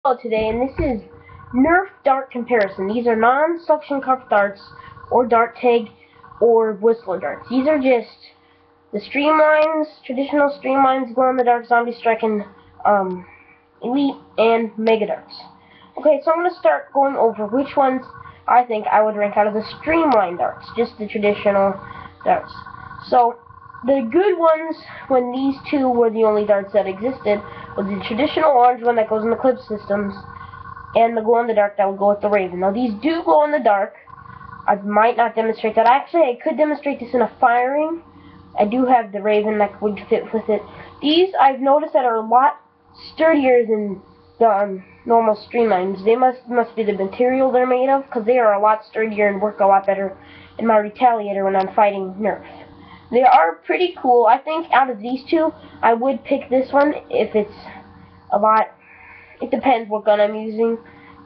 Today, and this is Nerf dart comparison. These are non-suction cup darts or dart tag or whistler darts. These are just the Streamlines, traditional Streamlines, glow-in-the-dark, Zombie Strike, and Elite and Mega Darts. Okay, so I'm going to start going over which ones I think I would rank out of the Streamline darts, just the traditional darts. So, the good ones, when these two were the only darts that existed, was the traditional orange one that goes in the clip systems, and the glow-in-the-dark that would go with the Raven. Now, these do glow in the dark. I might not demonstrate that. Actually, I could demonstrate this in a firing. I do have the Raven that would fit with it. These, I've noticed, that are a lot sturdier than the normal Streamlines. They must be the material they're made of, because they are a lot sturdier and work a lot better in my Retaliator when I'm fighting Nerf. They are pretty cool. I think out of these two, I would pick this one if it's a lot. It depends what gun I'm using.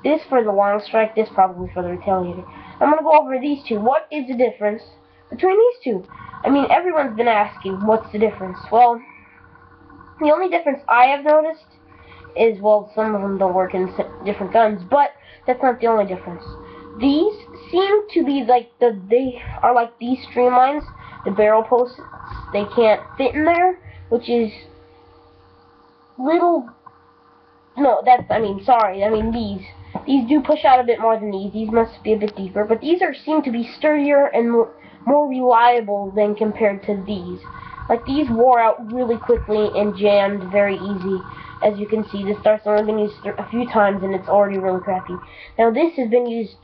This for the long strike, this probably for the Retaliator. I'm going to go over these two. What is the difference between these two? I mean, everyone's been asking, what's the difference? Well, the only difference I have noticed is, well, some of them don't work in different guns, but that's not the only difference. These seem to be like they are like these Streamlines. The barrel posts, they can't fit in there, which is little. No, these do push out a bit more than these. These must be a bit deeper, but these seem to be sturdier and more reliable than compared to these. Like, these wore out really quickly and jammed very easy. As you can see, this dart's only been used a few times and it's already really crappy. Now, this has been used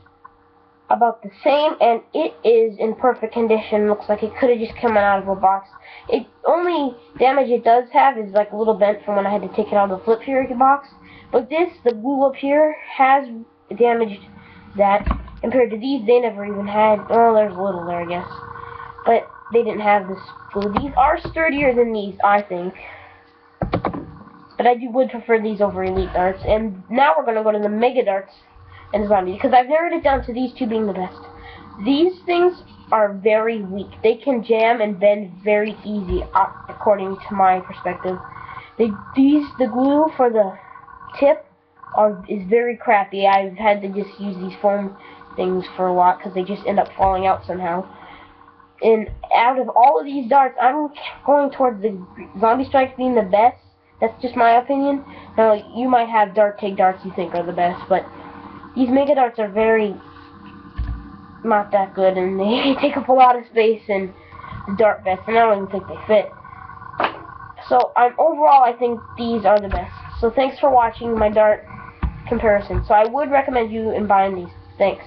about the same, and it is in perfect condition. Looks like it could have just come out of a box. It only damage it does have is like a little bent from when I had to take it out of the Flip Fury box. But this, the glue up here, has damaged that. Compared to these, they never even had. Oh, there's a little there, I guess. But they didn't have this glue. These are sturdier than these, I think. But I would prefer these over Elite darts. And now we're going to go to the Mega Darts and Zombie, because I've narrowed it down to these two being the best. These things are very weak. They can jam and bend very easy, according to my perspective. The glue for the tip is very crappy. I've had to just use these foam things for a lot because they just end up falling out somehow. And out of all of these darts, I'm going towards the Zombie Strike being the best. That's just my opinion. Now, you might have dart take darts you think are the best, but these Mega Darts are very not that good, and they take up a lot of space in the dart vest, and I don't even think they fit. So, overall, I think these are the best. So, thanks for watching my dart comparison. So, I would recommend you in buying these. Thanks.